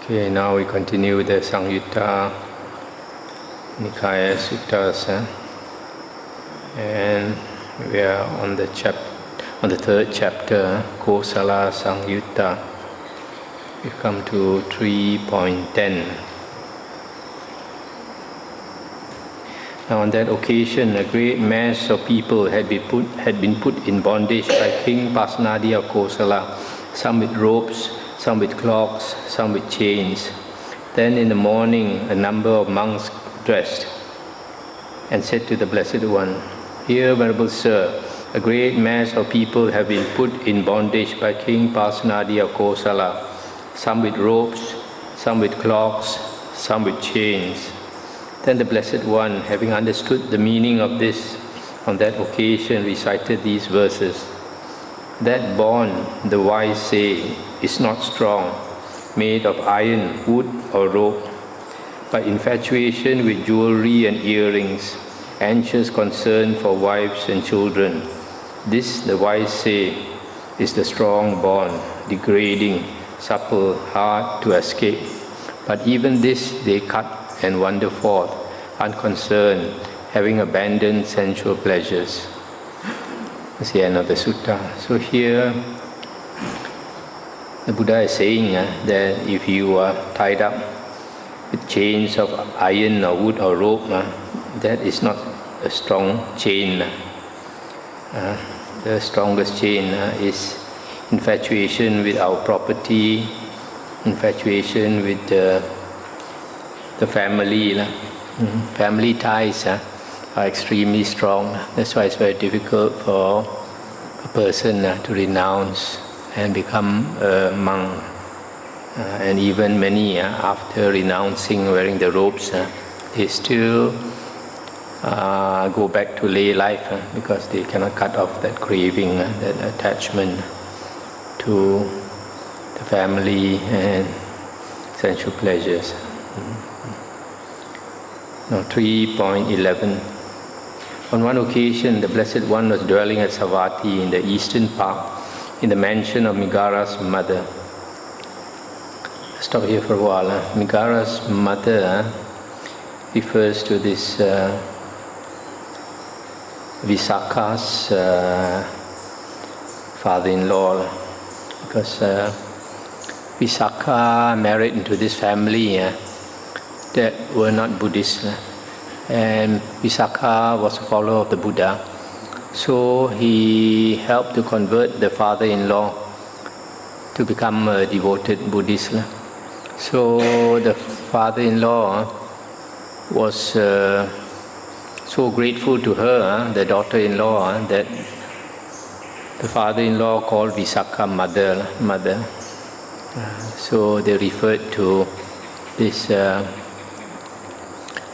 Okay, now we continue the Samyutta Nikaya Suttas, and we are on the third chapter, Kosala Samyutta. We come to 3.10. Now, on that occasion, a great mass of people had been put in bondage by King Pasenadi of Kosala, some with ropes, some with clogs, some with chains. Then in the morning, a number of monks dressed and said to the Blessed One, "Here, Venerable Sir, a great mass of people have been put in bondage by King Pasenadi of Kosala, some with ropes, some with clogs, some with chains." Then the Blessed One, having understood the meaning of this, on that occasion recited these verses. That bond, the wise say, is not strong, made of iron, wood or rope, but infatuation with jewelry and earrings, anxious concern for wives and children. This, the wise say, is the strong bond, degrading, supple, hard to escape. But even this they cut and wander forth, unconcerned, having abandoned sensual pleasures. That's the end of the sutta. So here, the Buddha is saying that if you are tied up with chains of iron or wood or rope, that is not a strong chain. The strongest chain is infatuation with our property, infatuation with the family. Family ties are extremely strong. That's why it's very difficult for a person to renounce and become a monk. And even many, after renouncing wearing the robes, they still go back to lay life because they cannot cut off that craving, that attachment to the family and sensual pleasures. Now 3.11. On one occasion, the Blessed One was dwelling at Savatthi in the eastern park, in the mansion of Megara's mother. Stop here for a while. Megara's mother refers to this Visakha's father-in-law, because Visakha married into this family that were not Buddhists, and Visakha was a follower of the Buddha. So he helped to convert the father-in-law to become a devoted Buddhist. So the father-in-law was so grateful to her, the daughter-in-law, that the father-in-law called Visakha mother. So they referred to this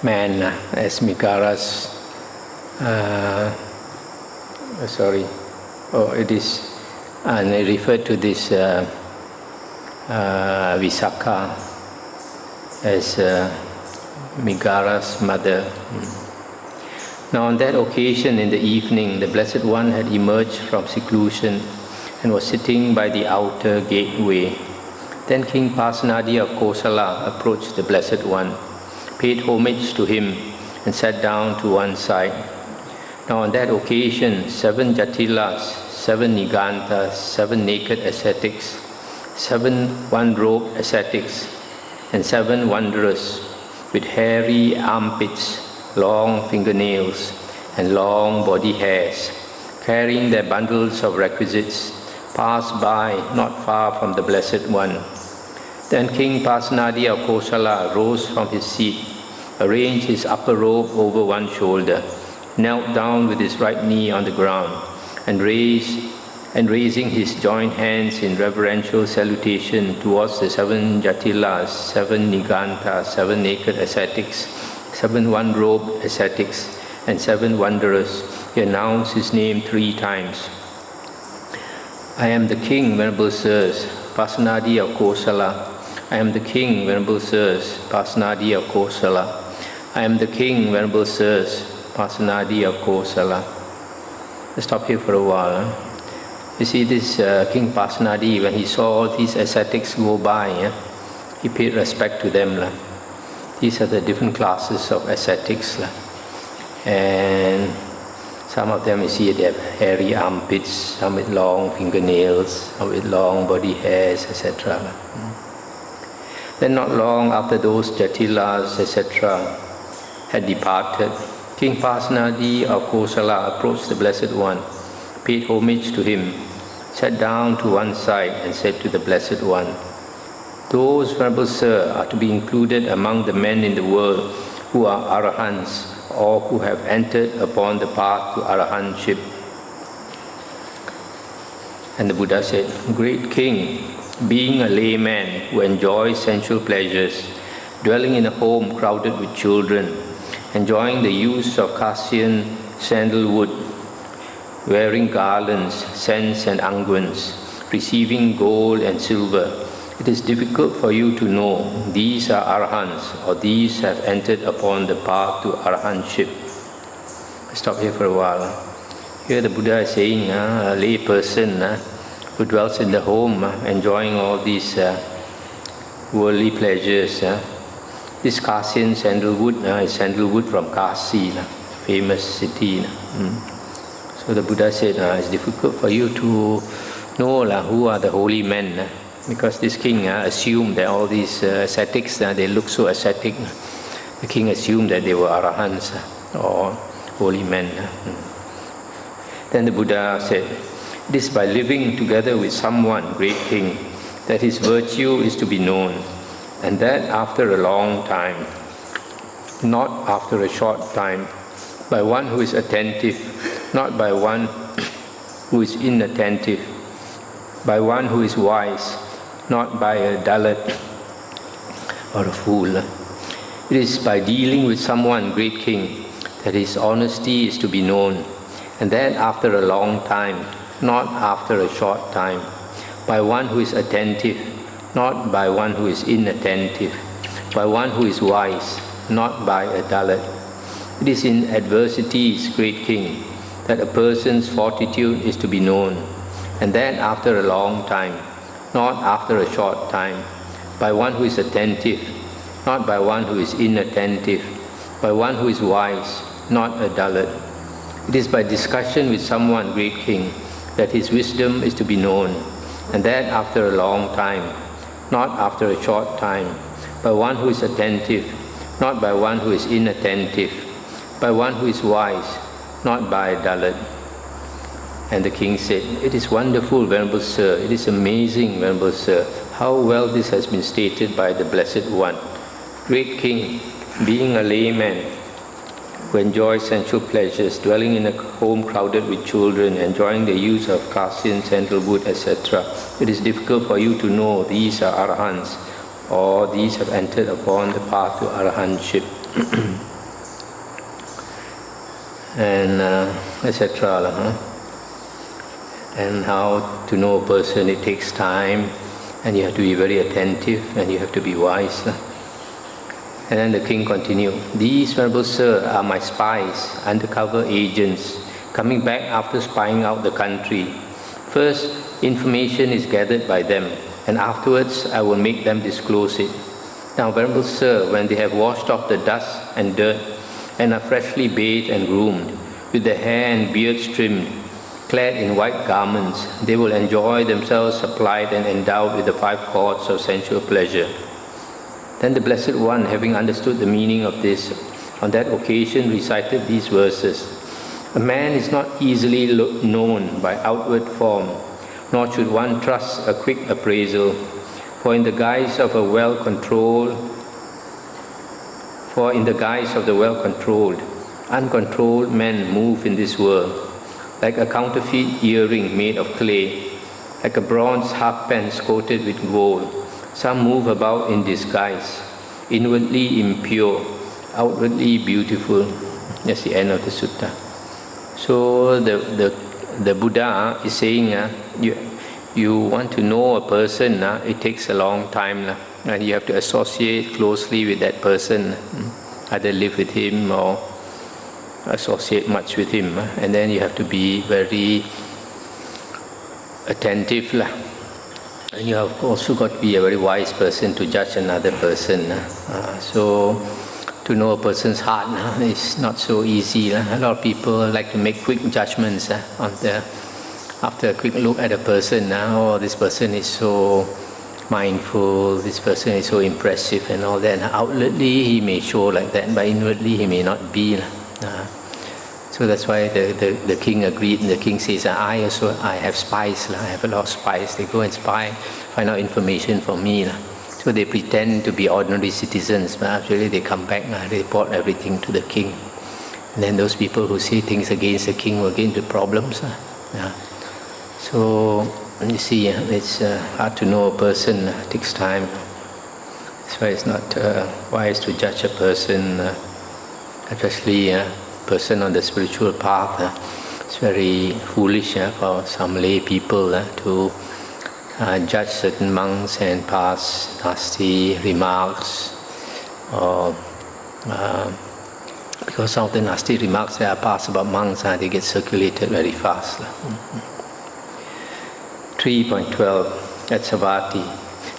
man as Megara's and they referred to this Visakha as Megara's mother. Now on that occasion in the evening, the Blessed One had emerged from seclusion and was sitting by the outer gateway. Then King Pasenadi of Kosala approached the Blessed One, paid homage to him, and sat down to one side. Now on that occasion, 7 Jatilas, 7 Nigantas, 7 naked ascetics, 7 one-robed ascetics, and 7 wanderers with hairy armpits, long fingernails, and long body hairs, carrying their bundles of requisites, passed by not far from the Blessed One. Then King Pasenadi of Kosala rose from his seat, arranged his upper robe over one shoulder, knelt down with his right knee on the ground, and raising his joined hands in reverential salutation towards the 7 Jatilas, 7 Nigantas, 7 naked ascetics, 7 one-robed ascetics, and 7 wanderers, he announced his name 3 times. "I am the king, Venerable Sirs, Pasenadi of Kosala. I am the king, Venerable Sirs, Pasenadi of Kosala. I am the king, Venerable Sirs, Pasenadi of Kosala." Let's stop here for a while. You see, this King Pasenadi, when he saw all these ascetics go by, he paid respect to them. These are the different classes of ascetics. And some of them, you see, they have hairy armpits, some with long fingernails, some with long body hairs, etc. Then not long after those Jatilas, etc. had departed, King Pasenadi of Kosala approached the Blessed One, paid homage to him, sat down to one side and said to the Blessed One, "Those, Venerable Sir, are to be included among the men in the world who are Arahants or who have entered upon the path to Arahantship." And the Buddha said, "Great King, being a layman who enjoys sensual pleasures, dwelling in a home crowded with children, enjoying the use of Cassian sandalwood, wearing garlands, scents and unguents, receiving gold and silver, it is difficult for you to know these are Arahants or these have entered upon the path to Arahantship." Stop here for a while. Here the Buddha is saying a lay person who dwells in the home, enjoying all these worldly pleasures. This Cassian sandalwood is sandalwood from Kasi, famous city. So the Buddha said, it's difficult for you to know who are the holy men, because this king assumed that all these ascetics, they look so ascetic. The king assumed that they were Arahants or holy men. Then the Buddha said, "It is by living together with someone, great king, that his virtue is to be known, and that after a long time, not after a short time, by one who is attentive, not by one who is inattentive, by one who is wise, not by a dullard or a fool. It is by dealing with someone, great king, that his honesty is to be known, and that after a long time, not after a short time, by one who is attentive, not by one who is inattentive, by one who is wise, not by a dullard. It is in adversities, great king, that a person's fortitude is to be known, and that after a long time, not after a short time, by one who is attentive, not by one who is inattentive, by one who is wise, not a dullard. It is by discussion with someone, great king, that his wisdom is to be known, and that after a long time, not after a short time, by one who is attentive, not by one who is inattentive, by one who is wise, not by a dullard." And the king said, "It is wonderful, Venerable Sir, it is amazing, Venerable Sir, how well this has been stated by the Blessed One. Great king, being a layman who enjoys sensual pleasures, dwelling in a home crowded with children, enjoying the use of Cassian sandalwood, etc., it is difficult for you to know these are Arahants or these have entered upon the path to Arahantship." And etc. And how to know a person, it takes time, and you have to be very attentive, and you have to be wise. And then the king continued, "These, Venerable Sir, are my spies, undercover agents, coming back after spying out the country. First, information is gathered by them, and afterwards I will make them disclose it. Now, Venerable Sir, when they have washed off the dust and dirt, and are freshly bathed and groomed, with their hair and beards trimmed, clad in white garments, they will enjoy themselves supplied and endowed with the 5 chords of sensual pleasure." Then the Blessed One, having understood the meaning of this, on that occasion recited these verses. "A man is not easily known by outward form, nor should one trust a quick appraisal, for in the guise of the well-controlled, uncontrolled men move in this world, like a counterfeit earring made of clay, like a bronze halfpence coated with gold. Some move about in disguise, inwardly impure, outwardly beautiful." That's the end of the sutta. So the Buddha is saying, you want to know a person, it takes a long time, and you have to associate closely with that person, either live with him or associate much with him, and then you have to be very attentive. And you have also got to be a very wise person to judge another person. So to know a person's heart is not so easy. A lot of people like to make quick judgments after a quick look at a person. Oh, this person is so mindful, this person is so impressive and all that. Outwardly he may show like that, but inwardly he may not be. So that's why the king agreed, and the king says, I have spies, I have a lot of spies. They go and spy, find out information for me. So they pretend to be ordinary citizens, but actually they come back, they report everything to the king. And then those people who say things against the king will get into problems. So you see, it's hard to know a person, it takes time. That's why it's not wise to judge a person, especially a person on the spiritual path. It's very foolish for some lay people to judge certain monks and pass nasty remarks, or because some of the nasty remarks that are passed about monks, they get circulated very fast. 3.12 at Savatthi.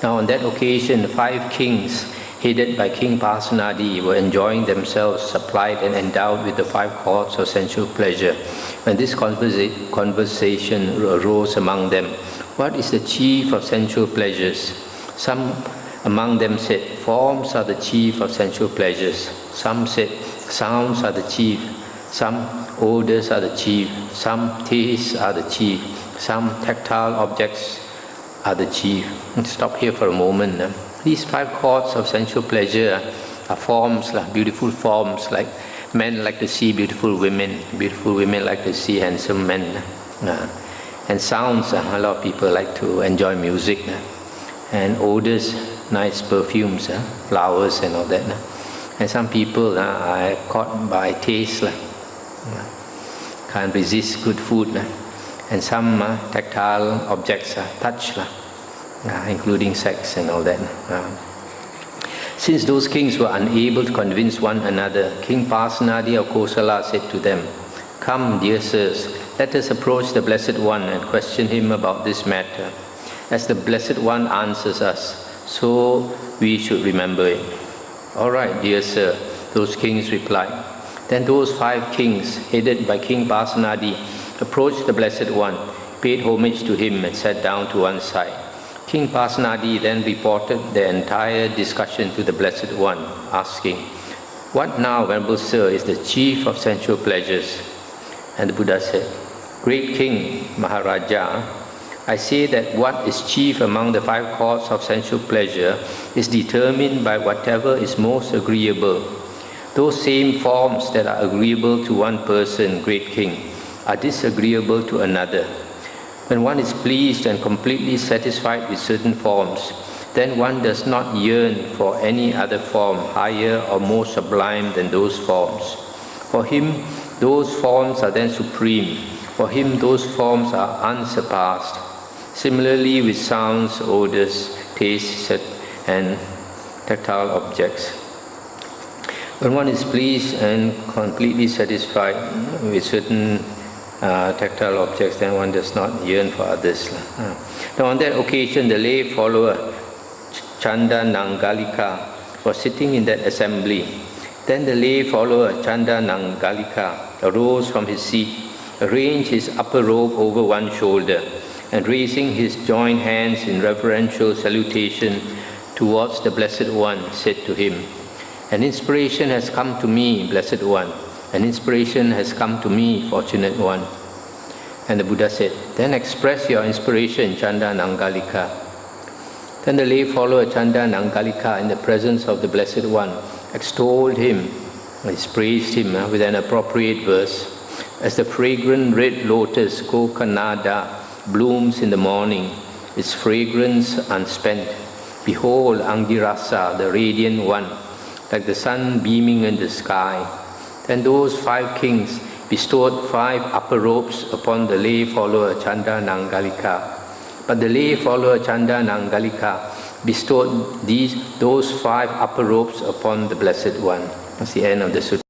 Now on that occasion, 5 kings headed by King Pasenadi were enjoying themselves, supplied and endowed with the 5 chords of sensual pleasure. When this conversation arose among them, what is the chief of sensual pleasures? Some among them said, forms are the chief of sensual pleasures. Some said, sounds are the chief. Some odors are the chief. Some tastes are the chief. Some tactile objects are the chief. Let's stop here for a moment. These 5 chords of sensual pleasure are forms, beautiful forms, like men like to see beautiful women like to see handsome men. And sounds, a lot of people like to enjoy music. And odors, nice perfumes, flowers and all that. And some people are caught by taste, can't resist good food. And some tactile objects, touch, including sex and all that. Since those kings were unable to convince one another, King Pasenadi of Kosala said to them, "Come, dear sirs, let us approach the Blessed One and question him about this matter. As the Blessed One answers us, so we should remember it." "All right, dear sir," those kings replied. Then those 5 kings, headed by King Pasenadi, approached the Blessed One, paid homage to him and sat down to one side. King Pasenadi then reported the entire discussion to the Blessed One, asking, "What now, Venerable Sir, is the chief of sensual pleasures?" And the Buddha said, "Great King, Maharaja, I say that what is chief among the 5 chords of sensual pleasure is determined by whatever is most agreeable. Those same forms that are agreeable to one person, Great King, are disagreeable to another. When one is pleased and completely satisfied with certain forms, then one does not yearn for any other form higher or more sublime than those forms. For him, those forms are then supreme. For him, those forms are unsurpassed. Similarly with sounds, odors, tastes, and tactile objects. When one is pleased and completely satisfied with certain tactile objects, then one does not yearn for others. Now on that occasion, the lay follower Chanda Nangalika was sitting in that assembly. Then the lay follower Chanda Nangalika arose from his seat, arranged his upper robe over one shoulder, and raising his joined hands in reverential salutation towards the Blessed One, said to him, "An inspiration has come to me, Blessed One. An inspiration has come to me, Fortunate One." And the Buddha said, "Then express your inspiration, Chanda Nangalika." Then the lay follower Chanda Nangalika, in the presence of the Blessed One, extolled him, praised him with an appropriate verse. As the fragrant red lotus, Kokanada, blooms in the morning, its fragrance unspent, behold Angirasa, the radiant one, like the sun beaming in the sky. Then those 5 kings bestowed 5 upper robes upon the lay follower Chanda Nangalika. But the lay follower Chanda Nangalika bestowed those 5 upper robes upon the Blessed One. That's the end of the sutta.